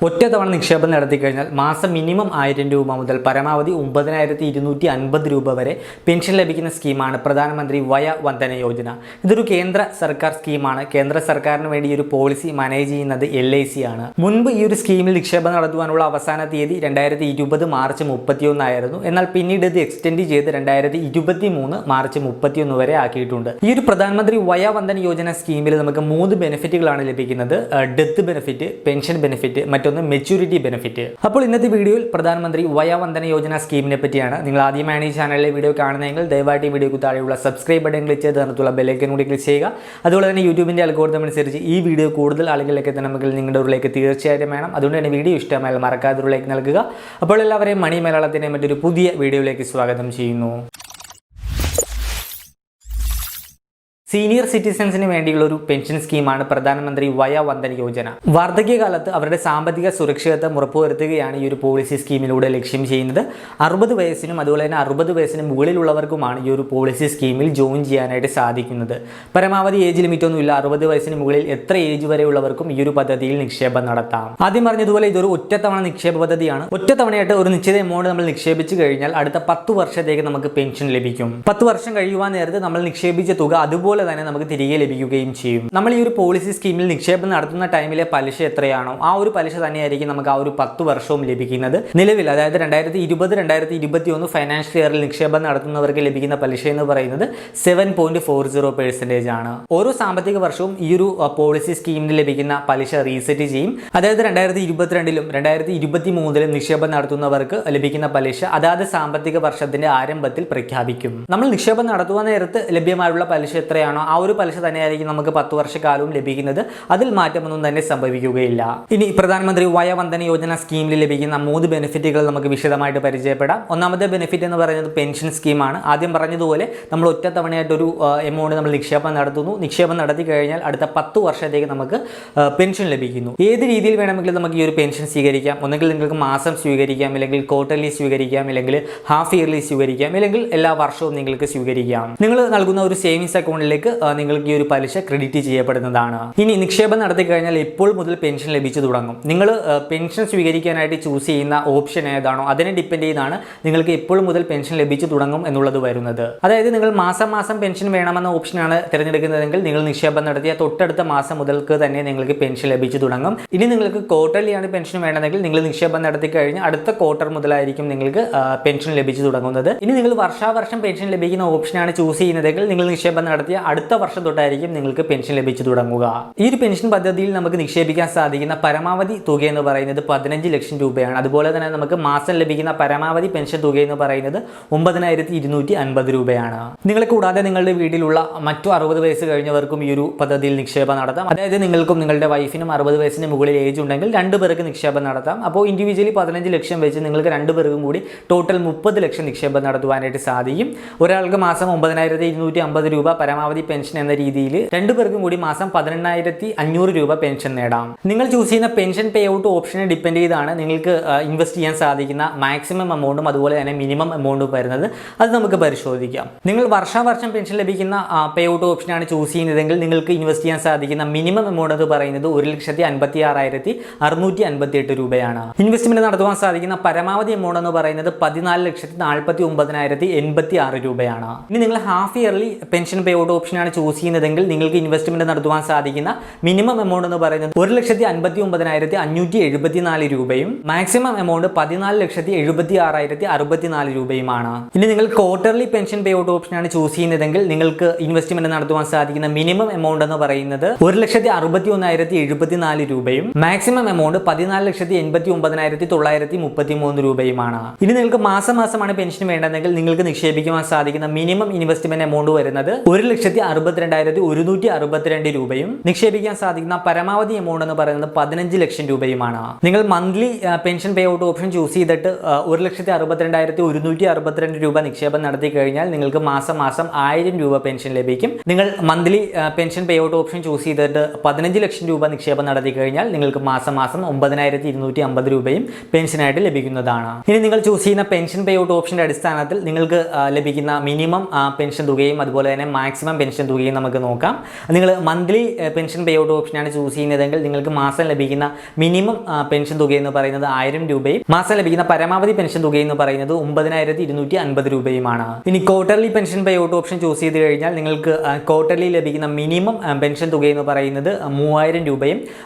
ഒറ്റ തവണ നിക്ഷേപം നടത്തി കഴിഞ്ഞാൽ മാസം മിനിമം 1000 രൂപ മുതൽ പരമാവധി 9250 രൂപ വരെ പെൻഷൻ ലഭിക്കുന്ന സ്കീമാണ് പ്രധാനമന്ത്രി വയ വന്ദന യോജന. ഇതൊരു കേന്ദ്ര സർക്കാർ സ്കീമാണ്. കേന്ദ്ര സർക്കാരിന് വേണ്ടി ഒരു പോളിസി മാനേജ് ചെയ്യുന്നത് LIC ആണ്. മുൻപ് ഈ ഒരു സ്കീമിൽ നിക്ഷേപം നടത്തുവാനുള്ള അവസാന തീയതി 2020 മാർച്ച് 31 ആയിരുന്നു. എന്നാൽ പിന്നീട് ഇത് എക്സ്റ്റെൻഡ് ചെയ്ത് 2023 മാർച്ച് 31 വരെ ആക്കിയിട്ടുണ്ട്. ഈ ഒരു പ്രധാനമന്ത്രി വയ വന്ദന യോജന സ്കീമിൽ നമുക്ക് 3 ബെനിഫിറ്റുകളാണ് ലഭിക്കുന്നത്. Death benefit, pension benefit, maturity benefit. അപ്പോൾ ഇന്നത്തെ വീഡിയോയിൽ പ്രധാനമന്ത്രി വയ വന്ദന യോജന സ്കീമിനെ പറ്റിയാണ്. നിങ്ങൾ ആദ്യമായാണ് ഈ ചാനലിലെ വീഡിയോ കാണുന്നതെങ്കിൽ ദയവായിട്ട് ഈ വീഡിയോക്ക് താഴെയുള്ള സബ്സ്ക്രൈബ് ബട്ടൺ ക്ലിക്ക് ചെയ്ത് തന്നിട്ടുള്ള ബെല്ലൈക്കൻ കൂടി ക്ലിക്ക് ചെയ്യുക. അതുപോലെ തന്നെ യൂട്യൂബിന്റെ അൽഗോരിതം അനുസരിച്ച് ഈ വീഡിയോ കൂടുതൽ ആളുകളിലേക്ക് എത്തണമെങ്കിൽ നിങ്ങളുടെ ഒരു ലൈക്ക് തീർച്ചയായിട്ടും വേണം. അതുകൊണ്ട് തന്നെ വീഡിയോ ഇഷ്ടമായാൽ മറക്കാതെ ഒരു ലൈക്ക് നൽകുക. അപ്പോൾ എല്ലാവരെയും മണി മലയാളത്തിന്റെ മറ്റൊരു പുതിയ വീഡിയോയിലേക്ക് സ്വാഗതം ചെയ്യുന്നു. സീനിയർ സിറ്റിസൺസിന് വേണ്ടിയുള്ള ഒരു പെൻഷൻ സ്കീമാണ് പ്രധാനമന്ത്രി വയ വന്ദന യോജന. വാർദ്ധക്യകാലത്ത് അവരുടെ സാമ്പത്തിക സുരക്ഷിതത്വം ഉറപ്പുവരുത്തുകയാണ് ഈ ഒരു പോളിസി സ്കീമിലൂടെ ലക്ഷ്യം ചെയ്യുന്നത്. 60 വയസ്സിനും അതുപോലെ തന്നെ 60 വയസ്സിന് മുകളിലുള്ളവർക്കുമാണ് ഈ ഒരു പോളിസി സ്കീമിൽ ജോയിൻ ചെയ്യാനായിട്ട് സാധിക്കുന്നത്. പരമാവധി ഏജ് ലിമിറ്റ് ഒന്നുമില്ല. 60 വയസ്സിന് മുകളിൽ എത്ര ഏജ് വരെയുള്ളവർക്കും ഈ ഒരു പദ്ധതിയിൽ നിക്ഷേപം നടത്താം. ആദ്യം പറഞ്ഞതുപോലെ ഇതൊരു ഒറ്റത്തവണ നിക്ഷേപ പദ്ധതിയാണ്. ഒറ്റത്തവണയായിട്ട് ഒരു നിശ്ചിത എമൗണ്ട് നമ്മൾ നിക്ഷേപിച്ചു കഴിഞ്ഞാൽ അടുത്ത 10 വർഷത്തേക്ക് നമുക്ക് പെൻഷൻ ലഭിക്കും. 10 വർഷം കഴിയുവാൻ നേരത്ത് നമ്മൾ നിക്ഷേപിച്ച തുക അതുപോലെ തന്നെ നമുക്ക് തിരികെ ലഭിക്കുകയും ചെയ്യും. നമ്മൾ ഈ ഒരു പോളിസി സ്കീമിൽ നിക്ഷേപം നടത്തുന്ന ടൈമിലെ പലിശ എത്രയാണോ ആ ഒരു പലിശ തന്നെയായിരിക്കും നമുക്ക് ആ ഒരു 10 വർഷവും ലഭിക്കുന്നത്. നിലവിൽ അതായത് 2020-2021 ഫൈനാൻഷ്യൽ ഇയറിൽ നിക്ഷേപം നടത്തുന്നവർക്ക് ലഭിക്കുന്ന പലിശ എന്ന് പറയുന്നത് 7.40% ആണ്. ഓരോ സാമ്പത്തിക വർഷവും ഈ ഒരു പോളിസി സ്കീമിന് ലഭിക്കുന്ന പലിശ റീസെറ്റ് ചെയ്യും. അതായത് 2022-ലും 2023-ലും നിക്ഷേപം നടത്തുന്നവർക്ക് ലഭിക്കുന്ന പലിശ അതാത് സാമ്പത്തിക വർഷത്തിന്റെ ആരംഭത്തിൽ പ്രഖ്യാപിക്കും. നമ്മൾ നിക്ഷേപം നടത്തുന്ന നേരത്ത് ലഭ്യമായുള്ള പലിശ എത്രയാണോ ആ ഒരു പലിശ തന്നെയായിരിക്കും നമുക്ക് 10 വർഷക്കാലവും ലഭിക്കുന്നത്. അതിൽ മാറ്റമൊന്നും തന്നെ സംഭവിക്കുകയില്ല. ഇനി പ്രധാനമന്ത്രി വയ വന്ദന യോജന സ്കീമിൽ ലഭിക്കുന്ന 3 ബെനിഫിറ്റുകൾ നമുക്ക് വിശദമായിട്ട് പരിചയപ്പെടാം. ഒന്നാമത്തെ ബെനിഫിറ്റ് എന്ന് പറയുന്നത് പെൻഷൻ സ്കീമാണ്. ആദ്യം പറഞ്ഞതുപോലെ നമ്മൾ ഒറ്റ തവണയായിട്ടൊരു എമൗണ്ട് നമ്മൾ നിക്ഷേപം നടത്തുന്നു. നിക്ഷേപം നടത്തി കഴിഞ്ഞാൽ അടുത്ത 10 വർഷത്തേക്ക് നമുക്ക് പെൻഷൻ ലഭിക്കുന്നു. ഏത് രീതിയിൽ വേണമെങ്കിലും നമുക്ക് ഈ ഒരു പെൻഷൻ സ്വീകരിക്കാം. ഒന്നെങ്കിൽ നിങ്ങൾക്ക് മാസം സ്വീകരിക്കാം, അല്ലെങ്കിൽ ക്വാർട്ടർലി സ്വീകരിക്കാം, അല്ലെങ്കിൽ ഹാഫ് ഇയർലി സ്വീകരിക്കാം, അല്ലെങ്കിൽ എല്ലാ വർഷവും നിങ്ങൾക്ക് സ്വീകരിക്കാം. നിങ്ങൾ നൽകുന്ന ഒരു സേവിങ്സ് അക്കൗണ്ടിലേക്ക് നിങ്ങൾക്ക് ഈ ഒരു പലിശ ക്രെഡിറ്റ് ചെയ്യപ്പെടുന്നതാണ്. ഇനി നിക്ഷേപം നടത്തി കഴിഞ്ഞാൽ ഇപ്പോൾ മുതൽ പെൻഷൻ ലഭിച്ചു തുടങ്ങും. നിങ്ങൾ പെൻഷൻ സ്വീകരിക്കാനായിട്ട് ചൂസ് ചെയ്യുന്ന ഓപ്ഷൻ ഏതാണോ അതിനെ ഡിപ്പെൻഡ് ചെയ്താണ് നിങ്ങൾക്ക് ഇപ്പോൾ മുതൽ പെൻഷൻ ലഭിച്ചു തുടങ്ങും എന്നുള്ളത് വരുന്നത്. അതായത് നിങ്ങൾ മാസം മാസം പെൻഷൻ വേണമെന്ന ഓപ്ഷനാണ് തിരഞ്ഞെടുക്കുന്നതെങ്കിൽ നിങ്ങൾ നിക്ഷേപം നടത്തിയ തൊട്ടടുത്ത മാസം മുതൽക്ക് തന്നെ നിങ്ങൾക്ക് പെൻഷൻ ലഭിച്ചു തുടങ്ങും. ഇനി നിങ്ങൾക്ക് ക്വാർട്ടർലിയാണ് പെൻഷൻ വേണമെങ്കിൽ നിങ്ങൾ നിക്ഷേപം നടത്തി കഴിഞ്ഞ് അടുത്ത ക്വാർട്ടർ മുതലായിരിക്കും നിങ്ങൾക്ക് പെൻഷൻ ലഭിച്ചു തുടങ്ങുന്നത്. ഇനി നിങ്ങൾ വർഷാവർഷം പെൻഷൻ ലഭിക്കുന്ന ഓപ്ഷനാണ് ചൂസ് ചെയ്യുന്നതെങ്കിൽ നിങ്ങൾ നിക്ഷേപം നടത്തിയ അടുത്ത വർഷം തൊട്ടായിരിക്കും നിങ്ങൾക്ക് പെൻഷൻ ലഭിച്ചു തുടങ്ങുക. ഈ ഒരു പെൻഷൻ പദ്ധതിയിൽ നമുക്ക് നിക്ഷേപിക്കാൻ സാധിക്കുന്ന പരമാവധി തുക എന്ന് പറയുന്നത് 15 ലക്ഷം രൂപയാണ്. അതുപോലെ തന്നെ നമുക്ക് മാസം ലഭിക്കുന്ന പരമാവധി പെൻഷൻ തുക എന്ന് പറയുന്നത് 9250 രൂപയാണ്. നിങ്ങളെ കൂടാതെ നിങ്ങളുടെ വീട്ടിലുള്ള മറ്റു 60 വയസ്സ് കഴിഞ്ഞവർക്കും ഈ ഒരു പദ്ധതിയിൽ നിക്ഷേപം നടത്താം. അതായത് നിങ്ങൾക്കും നിങ്ങളുടെ വൈഫിനും 60 വയസ്സിന് മുകളിൽ ഏജ് ഉണ്ടെങ്കിൽ 2 പേർക്ക് നിക്ഷേപം നടത്താം. അപ്പോൾ ഇൻഡിവിജ്വലി 15 ലക്ഷം വെച്ച് നിങ്ങൾക്ക് 2 പേർക്കും കൂടി ടോട്ടൽ 30 ലക്ഷം നിക്ഷേപം നടത്തുവാനായിട്ട് സാധിക്കും. ഒരാൾക്ക് മാസം 9250 രൂപ പരമാവധി പെൻഷൻ എന്ന രീതിയിൽ 2 പേർക്കും കൂടി മാസം 18,500 രൂപ പെൻഷൻ നേടാം. നിങ്ങൾ ചൂസ് ചെയ്യുന്ന പെൻഷൻ പേ ഔട്ട് ഓപ്ഷനെ ഡിപ്പെൻഡ് ചെയ്താണ് നിങ്ങൾക്ക് ഇൻവെസ്റ്റ് ചെയ്യാൻ സാധിക്കുന്ന മാക്സിമം എമൗണ്ടും അതുപോലെ തന്നെ മിനിമം എമൗണ്ടും വരുന്നത്. അത് നമുക്ക് പരിശോധിക്കാം. നിങ്ങൾ വർഷാവർഷം പെൻഷൻ ലഭിക്കുന്ന പേ ഔട്ട് ഓപ്ഷനാണ് ചൂസ് ചെയ്യുന്നതെങ്കിൽ നിങ്ങൾക്ക് ഇൻവെസ്റ്റ് ചെയ്യാൻ സാധിക്കുന്ന മിനിമം എമൗണ്ട് എന്ന് പറയുന്നത് 1,56,658 രൂപയാണ്. ഇൻവെസ്റ്റ്മെന്റ് നടത്തുവാൻ സാധിക്കുന്ന പരമാവധി എമൗണ്ട് എന്ന് പറയുന്നത് 14,49,086 രൂപയാണ്. ഇനി നിങ്ങൾ half yearly pension pay out ഓപ്ഷനാണ് ചൂസ് ചെയ്യുന്നതെങ്കിൽ നിങ്ങൾക്ക് ഇൻവെസ്റ്റ്മെന്റ് നടത്തുവാൻ സാധിക്കുന്ന മിനിമം എമൗണ്ട് എന്ന് പറയുന്നത് 1,59,574 രൂപയും മാക്സിമം എമൗണ്ട് 14,76,064 രൂപയുമാണ്. ഇനി നിങ്ങൾ ക്വാർട്ടർലി പെൻഷൻ പേ ഔട്ട് ഓപ്ഷനാണ് ചൂസ് ചെയ്യുന്നതെങ്കിൽ നിങ്ങൾക്ക് ഇൻവെസ്റ്റ്മെന്റ് നടത്തുവാൻ സാധിക്കുന്ന മിനിമം എമൗണ്ട് എന്ന് പറയുന്നത് 1,61,074 രൂപയും മാക്സിമം എമൗണ്ട് 14,89,933 രൂപയുമാണ്. ഇനി നിങ്ങൾക്ക് മാസം മാസമാണ് പെൻഷൻ വേണ്ടതെങ്കിൽ നിങ്ങൾക്ക് നിക്ഷേപിക്കുവാൻ സാധിക്കുന്ന മിനിമം ഇൻവെസ്റ്റ്മെന്റ് എമൗണ്ട് വരുന്നത് 1,62,162 രൂപയും നിക്ഷേപിക്കാൻ സാധിക്കുന്ന പരമാവധി എമൗണ്ട് എന്ന് പറയുന്നത് 15 ലക്ഷം രൂപയുമാണ്. നിങ്ങൾ monthly pension pay out option choose ചെയ്തിട്ട് 1,62,162 രൂപ നിക്ഷേപം നടത്തി കഴിഞ്ഞാൽ നിങ്ങൾക്ക് മാസം മാസം 1000 രൂപ പെൻഷൻ ലഭിക്കും. നിങ്ങൾ monthly pension pay out option choose ചെയ്തിട്ട് 15 ലക്ഷം രൂപ നിക്ഷേപം നടത്തി കഴിഞ്ഞാൽ നിങ്ങൾക്ക് മാസം മാസം 9,250 രൂപയും പെൻഷനായിട്ട് ലഭിക്കുന്നതാണ്. ഇനി നിങ്ങൾ ചൂസ് ചെയ്യുന്ന പെൻഷൻ പേ ഔട്ട് ഓപ്ഷന്റെ അടിസ്ഥാനത്തിൽ നിങ്ങൾക്ക് ലഭിക്കുന്ന മിനിമം പെൻഷൻ തുകയും അതുപോലെ തന്നെ മാക്സിമം പെൻഷൻ തുകയും നമുക്ക് നോക്കാം. നിങ്ങൾ മന്ത്ലി പെൻഷൻ പേ ഔട്ട് ഓപ്ഷനാണ് ചൂസ് ചെയ്യുന്നതെങ്കിൽ നിങ്ങൾക്ക് മാസം ലഭിക്കുന്ന മിനിമം പെൻഷൻ തുക എന്ന് പറയുന്നത് 1000 രൂപയും മാസം ലഭിക്കുന്ന പരമാവധി പെൻഷൻ തുക എന്ന് പറയുന്നത് 9250 രൂപയുമാണ്. ഇനി quarterly pension pay out option choose ചെയ്ത് കഴിഞ്ഞാൽ നിങ്ങൾക്ക് ക്വാർട്ടർലി ലഭിക്കുന്ന മിനിമം പെൻഷൻ തുക എന്ന് പറയുന്നത് 3000 രൂപയും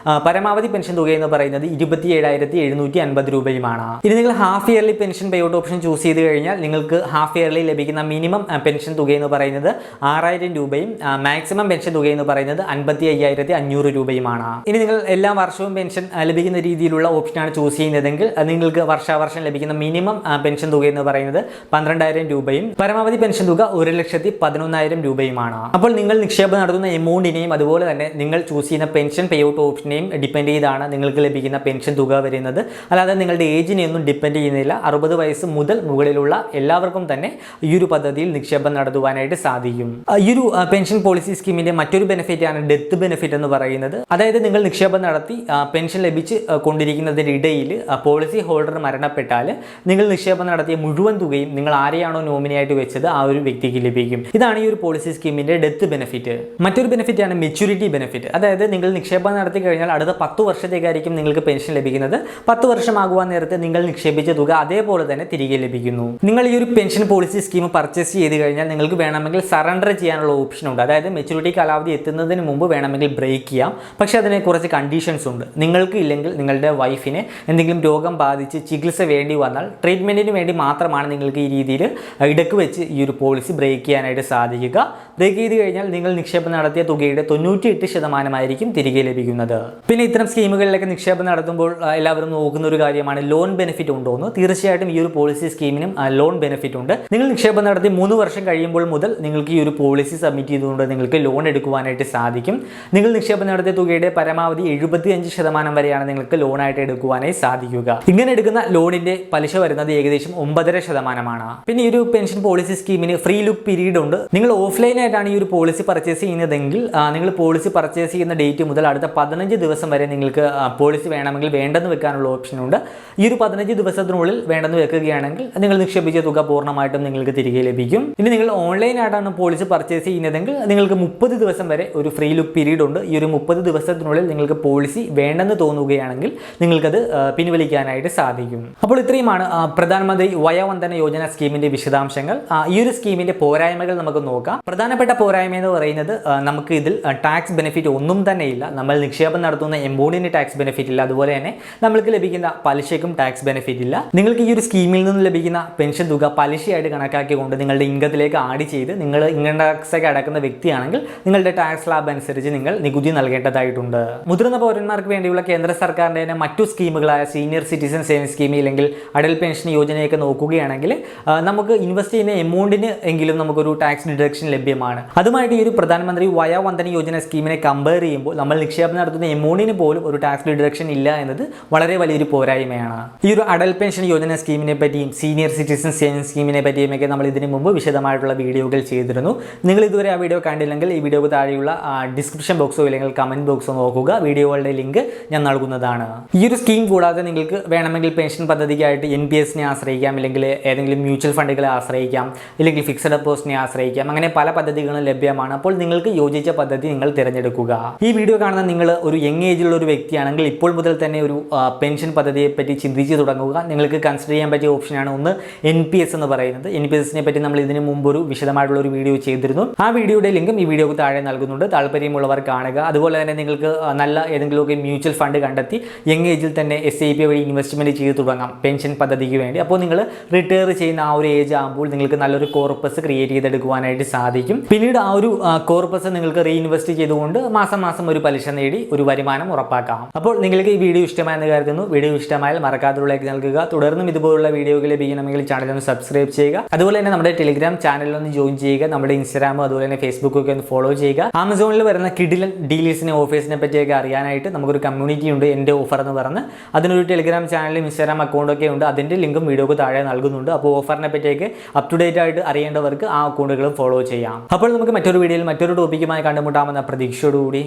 പരമാവധി പെൻഷൻ തുക എന്ന് പറയുന്നത് 27750 രൂപയുമാണ്. ഇനി നിങ്ങൾ half yearly pension pay out option choose ചെയ്ത് കഴിഞ്ഞാൽ നിങ്ങൾക്ക് ഹാഫ് ഇയർലി ലഭിക്കുന്ന മിനിമം പെൻഷൻ തുക എന്ന് പറയുന്നത് 6000 രൂപയും മാക്സിമം പെൻഷൻ തുക എന്ന് പറയുന്നത് 55500 രൂപയുമാണ്. ഇനി നിങ്ങൾ എല്ലാ വർഷവും പെൻഷൻ ലഭിക്കുന്ന രീതിയിലുള്ള ഓപ്ഷനാണ് ചൂസ് ചെയ്യുന്നതെങ്കിൽ നിങ്ങൾക്ക് വർഷാവർഷം ലഭിക്കുന്ന മിനിമം പെൻഷൻ തുക എന്ന് പറയുന്നത് 12000 രൂപയും പരമാവധി പെൻഷൻ തുക 1,11,000 രൂപയുമാണ്. അപ്പോൾ നിങ്ങൾ നിക്ഷേപം നടത്തുന്ന എമൗണ്ടിനെയും അതുപോലെ തന്നെ നിങ്ങൾ ചൂസ് ചെയ്യുന്ന പെൻഷൻ പേ ഔട്ട് ഓപ്ഷനെയും ഡിപ്പെൻഡ് ചെയ്താണ് നിങ്ങൾക്ക് ലഭിക്കുന്ന പെൻഷൻ തുക വരുന്നത്. അല്ലാതെ നിങ്ങളുടെ ഏജിനെയൊന്നും ഡിപ്പെൻഡ് ചെയ്യുന്നില്ല. 60 വയസ്സ് മുതൽ മുകളിലുള്ള എല്ലാവർക്കും തന്നെ ഈ ഒരു പദ്ധതിയിൽ നിക്ഷേപം നടത്തുവാനായിട്ട് സാധിക്കും. ഈ ഒരു പെൻഷൻ പോളിസി സ്കീമിന്റെ മറ്റൊരു ബെനിഫിറ്റ് ആണ് ഡെത്ത് ബെനിഫിറ്റ് എന്ന് പറയുന്നത്. അതായത് നിങ്ങൾ നിക്ഷേപം നടത്തി പെൻഷൻ ലഭിച്ച് കൊണ്ടിരിക്കുന്നതിനിടയിൽ പോളിസി ഹോൾഡർ മരണപ്പെട്ടാൽ നിങ്ങൾ നിക്ഷേപം നടത്തിയ മുഴുവൻ തുകയും നിങ്ങൾ ആരെയാണോ നോമിനിയായിട്ട് വെച്ചത് ആ ഒരു വ്യക്തിക്ക് ലഭിക്കും. ഇതാണ് ഈ ഒരു പോളിസി സ്കീമിന്റെ ഡെത്ത് ബെനിഫിറ്റ്. മറ്റൊരു ബെനിഫിറ്റ് ആണ് മെച്യൂരിറ്റി ബെനിഫിറ്റ്. അതായത് നിങ്ങൾ നിക്ഷേപം നടത്തി കഴിഞ്ഞാൽ അടുത്ത 10 വർഷത്തേക്കായിരിക്കും നിങ്ങൾക്ക് പെൻഷൻ ലഭിക്കുന്നത്. 10 വർഷമാകുവാൻ നേരത്തെ നിങ്ങൾ നിക്ഷേപിച്ച തുക അതേപോലെ തന്നെ തിരികെ ലഭിക്കുന്നു. നിങ്ങൾ ഈ ഒരു പെൻഷൻ പോളിസി സ്കീം പർച്ചേസ് ചെയ്ത് കഴിഞ്ഞാൽ നിങ്ങൾക്ക് വേണമെങ്കിൽ സറണ്ടർ ചെയ്യാനുള്ള ഓപ്ഷൻ ഉണ്ട്. അതായത് മെച്യൂരിറ്റി കാലാവധി എത്തുന്നതിന് മുമ്പ് വേണമെങ്കിൽ ബ്രേക്ക് ചെയ്യാം. പക്ഷേ അതിന് കുറച്ച് കണ്ടീഷൻസ് ഉണ്ട്. നിങ്ങൾക്ക് ഇല്ലെങ്കിൽ നിങ്ങളുടെ വൈഫിന് എന്തെങ്കിലും രോഗം ബാധിച്ച് ചികിത്സ വേണ്ടി വന്നാൽ ട്രീറ്റ്മെൻറ്റിന് വേണ്ടി മാത്രമാണ് നിങ്ങൾക്ക് ഈ രീതിയിൽ ഇടയ്ക്ക് വെച്ച് ഈ ഒരു പോളിസി ബ്രേക്ക് ചെയ്യാനായിട്ട് സാധിക്കുക. ബ്രേക്ക് ചെയ്ത് കഴിഞ്ഞാൽ നിങ്ങൾ നിക്ഷേപം നടത്തിയ തുകയുടെ 98% തിരികെ ലഭിക്കുന്നത്. പിന്നെ ഇത്തരം സ്കീമുകളിലൊക്കെ നിക്ഷേപം നടത്തുമ്പോൾ എല്ലാവരും നോക്കുന്ന ഒരു കാര്യമാണ് ലോൺ ബെനിഫിറ്റ് ഉണ്ടോ എന്ന്. തീർച്ചയായിട്ടും ഈ ഒരു പോളിസി സ്കീമിനും ലോൺ ബെനിഫിറ്റ് ഉണ്ട്. നിങ്ങൾ നിക്ഷേപം നടത്തി 3 വർഷം കഴിയുമ്പോൾ മുതൽ നിങ്ങൾക്ക് ഈ ഒരു പോളിസി സബ്മിറ്റ് ചെയ്തുകൊണ്ട് നിങ്ങൾക്ക് ലോൺ എടുക്കുവാനായിട്ട് സാധിക്കും. നിങ്ങൾ നിക്ഷേപം നടത്തിയ തുകയുടെ പരമാവധി 75% വരെയാണ് നിങ്ങൾക്ക് ലോണായിട്ട് എടുക്കുവാനായി സാധിക്കുക. ഇങ്ങനെ എടുക്കുന്ന ലോണിന്റെ പലിശ വരുന്നത് ഏകദേശം 9.5%. പിന്നെ ഈ ഒരു പെൻഷൻ പോളിസി സ്കീമിന് ഫ്രീ ലുക്ക് പീരീഡ് ഉണ്ട്. നിങ്ങൾ ഓഫ്ലൈൻ ആയിട്ടാണ് ഈ ഒരു പോളിസി പർച്ചേസ് ചെയ്യുന്നതെങ്കിൽ നിങ്ങൾ പോളിസി പർച്ചേസ് ചെയ്യുന്ന ഡേറ്റ് മുതൽ അടുത്ത 15 ദിവസം വരെ നിങ്ങൾക്ക് പോളിസി വേണമെങ്കിൽ വേണ്ടെന്ന് വെക്കാനുള്ള ഓപ്ഷൻ ഉണ്ട്. ഈ ഒരു 15 ദിവസത്തിനുള്ളിൽ വേണ്ടെന്ന് വെക്കുകയാണെങ്കിൽ നിങ്ങൾ നിക്ഷേപിച്ച തുക പൂർണ്ണമായിട്ടും നിങ്ങൾക്ക് തിരികെ ലഭിക്കും. ഇനി നിങ്ങൾ ഓൺലൈൻ ആയിട്ടാണ് പോളിസി പർച്ചേസ് ചെയ്യുന്നതെങ്കിൽ നിങ്ങൾക്ക് 30 ദിവസം വരെ ഒരു ഫ്രീ ലുക്ക് പീരീഡ് ഉണ്ട്. ഈ ഒരു 30 ദിവസത്തിനുള്ളിൽ നിങ്ങൾക്ക് പോളിസി വേണ്ടെന്ന് തോന്നുകയാണെങ്കിൽ നിങ്ങൾക്കത് പിൻവലിക്കാനായിട്ട് സാധിക്കും. അപ്പോൾ ഇത്രയുമാണ് പ്രധാനമന്ത്രി വയ വന്ദന യോജന സ്കീമിന്റെ വിശദാംശങ്ങൾ. ഈ ഒരു സ്കീമിന്റെ പോരായ്മകൾ നമുക്ക് നോക്കാം. പ്രധാനപ്പെട്ട പോരായ്മ എന്ന് പറയുന്നത് നമുക്ക് ഇതിൽ ടാക്സ് ബെനിഫിറ്റ് ഒന്നും തന്നെ ഇല്ല. നമ്മൾ നിക്ഷേപം നടത്തുന്ന എമൗണ്ടിന് ടാക്സ് ബെനിഫിറ്റ് ഇല്ല. അതുപോലെ തന്നെ നമ്മൾക്ക് ലഭിക്കുന്ന പലിശയ്ക്കും ടാക്സ് ബെനിഫിറ്റ് ഇല്ല. നിങ്ങൾക്ക് ഈ ഒരു സ്കീമിൽ നിന്ന് ലഭിക്കുന്ന പെൻഷൻ തുക പലിശയായിട്ട് കണക്കാക്കിക്കൊണ്ട് നിങ്ങളുടെ ഇൻകത്തിലേക്ക് ആഡ് ചെയ്ത് നിങ്ങൾ ഇൻകം ടാക്സ് ഒക്കെ അടക്കുന്ന വ്യക്തിയാണെങ്കിൽ നിങ്ങളുടെ ടാക്സ് സ്ലാബ് അനുസരിച്ച് നിങ്ങൾ നികുതി നൽകേണ്ടതായിട്ടുണ്ട്. മുതിർന്ന പൗരന്മാർക്ക് വേണ്ടിയുള്ള കേന്ദ്ര സർക്കാരിന്റെ തന്നെ മറ്റു സ്കീമുകളായ സീനിയർ സിറ്റിസൺ സേവിംഗ് സ്കീം അല്ലെങ്കിൽ അടൽ പെൻഷൻ യോജനയൊക്കെ നോക്കുകയാണെങ്കിൽ നമുക്ക് ഇൻവെസ്റ്റ് ചെയ്യുന്ന എമൗണ്ടിന് എങ്കിലും നമുക്കൊരു ടാക്സ് ഡിഡക്ഷൻ ലഭ്യമാണ്. അതുമായിട്ട് ഈ ഒരു പ്രധാനമന്ത്രി വയ വന്ദന യോജന സ്കീമിനെ കമ്പയർ ചെയ്യുമ്പോൾ നമ്മൾ നിക്ഷേപം നടത്തുന്ന എമൗണ്ടിന് പോലും ഒരു ടാക്സ് ഡിഡക്ഷൻ ഇല്ല എന്നത് വളരെ വലിയൊരു പോരായ്മയാണ്. ഈ ഒരു അടൽ പെൻഷൻ യോജന സ്കീമിനെ പറ്റിയും സീനിയർ സിറ്റിസൺ സേവിംഗ് സ്കീമിനെ പറ്റിയുമൊക്കെ നമ്മൾ ഇതിനു മുമ്പ് വിശദമായിട്ടുള്ള വീഡിയോകൾ ചെയ്തിരുന്നു. നിങ്ങൾ ഇതുവരെ ആ വീഡിയോ കണ്ടില്ലെങ്കിൽ ഈ വീഡിയോക്ക് താഴെയുള്ള ഡിസ്ക്രിപ്ഷൻ ബോക്സോ അല്ലെങ്കിൽ കമന്റ് ബോക്സോ നോക്കുക. വീഡിയോകളുടെ ലിങ്ക് ഞാൻ നൽകുന്നതാണ്. ഈ ഒരു സ്കീം കൂടാതെ നിങ്ങൾക്ക് വേണമെങ്കിൽ പെൻഷൻ പദ്ധതിക്കായിട്ട് NPS-നെ ആശ്രയിക്കാം, അല്ലെങ്കിൽ ഏതെങ്കിലും മ്യൂച്വൽ ഫണ്ടുകളെ ആശ്രയിക്കാം, അല്ലെങ്കിൽ ഫിക്സഡ് ഡെപ്പോസിറ്റിനെ ആശ്രയിക്കാം. അങ്ങനെ പല പദ്ധതികളും ലഭ്യമാണ്. അപ്പോൾ നിങ്ങൾക്ക് യോജിച്ച പദ്ധതി നിങ്ങൾ തിരഞ്ഞെടുക്കുക. ഈ വീഡിയോ കാണുന്ന നിങ്ങൾ ഒരു യങ് ഏജിലുള്ള ഒരു വ്യക്തിയാണെങ്കിൽ ഇപ്പോൾ മുതൽ തന്നെ ഒരു പെൻഷൻ പദ്ധതിയെ പറ്റി ചിന്തിച്ച് തുടങ്ങുക. നിങ്ങൾക്ക് കൺസിഡർ ചെയ്യാൻ പറ്റിയ ഓപ്ഷനാണ് ഒന്ന് NPS എന്ന് പറയുന്നത്. NPS-നെ പറ്റി നമ്മൾ ഇതിനു മുമ്പ് ഒരു വിശദമായിട്ടുള്ള ഒരു വീഡിയോ ചെയ്തിരുന്നു. ആ വീഡിയോയുടെ ലിങ്കും ഈ വീഡിയോക്ക് താഴെ നൽകുന്നുണ്ട്. താല്പര്യമുള്ളവർ കാണുക. അതുപോലെ തന്നെ നിങ്ങൾക്ക് നല്ല ഏതെങ്കിലുമൊക്കെ മ്യൂച്വൽ ഫണ്ട് കണ്ടെത്തി യങ് ഏജിൽ തന്നെ SIP വഴി ഇൻവെസ്റ്റ്മെന്റ് ചെയ്ത് തുടങ്ങാം പെൻഷൻ പദ്ധതിക്ക് വേണ്ടി. അപ്പോൾ നിങ്ങൾ റിട്ടയർ ചെയ്യുന്ന ആ ഒരു ഏജ് ആകുമ്പോൾ നിങ്ങൾക്ക് നല്ലൊരു കോർപ്പസ് ക്രിയേറ്റ് ചെയ്തെടുക്കുവാനായിട്ട് സാധിക്കും. പിന്നീട് ആ ഒരു കോർപ്പസ് നിങ്ങൾക്ക് റീഇൻവെസ്റ്റ് ചെയ്തുകൊണ്ട് മാസം മാസം ഒരു പലിശ നേടി ഒരു വരുമാനം ഉറപ്പാക്കാം. അപ്പോൾ നിങ്ങൾക്ക് ഈ വീഡിയോ ഇഷ്ടമായെന്ന് കരുതുന്നു. വീഡിയോ ഇഷ്ടമായാൽ മറക്കാതെ ലൈക്ക് നൽകുക. തുടർന്നും ഇതുപോലുള്ള വീഡിയോകൾ ലഭിക്കണമെങ്കിൽ ചാനൽ ഒന്ന് സബ്സ്ക്രൈബ് ചെയ്യുക. അതുപോലെ തന്നെ നമ്മുടെ ടെലിഗ്രാം ചാനലിൽ ഒന്ന് ജോയിൻ ചെയ്യുക. നമ്മുടെ ഇൻസ്റ്റാഗ്രാമും അതുപോലെ തന്നെ ഫേസ്ബുക്കും ഒക്കെ ഒന്ന് ഫോളോ ചെയ്യുക. ആമസോണിൽ വരുന്ന കിഡിലൻ ഡീലേഴ്സിനെ ഓഫേഴ്സിനെ പറ്റിയൊക്കെ അറിയാനായിട്ട് നമുക്കൊരു കമ്മ്യൂണിറ്റി ഉണ്ട്, എൻ്റെ ഓഫർ എന്ന് പറഞ്ഞ്. അതിനൊരു ടെലിഗ്രാം ചാനലും ഇൻസ്റ്റാഗ്രാം അക്കൗണ്ടൊക്കെ ഉണ്ട്. അതിൻ്റെ ലിങ്കും വീഡിയോക്ക് താഴെ നൽകുന്നുണ്ട്. അപ്പോൾ ഓഫറിനെ പറ്റിയൊക്കെ അപ് ടു ഡേറ്റ് ആയിട്ട് അറിയേണ്ടവർക്ക് ആ അക്കൗണ്ടുകളും ഫോളോ ചെയ്യാം. അപ്പോൾ നമുക്ക് മറ്റൊരു വീഡിയോയിൽ മറ്റൊരു ടോപ്പിക്കുമായി കണ്ടുമുട്ടാമെന്ന പ്രതീക്ഷയോടുകൂടി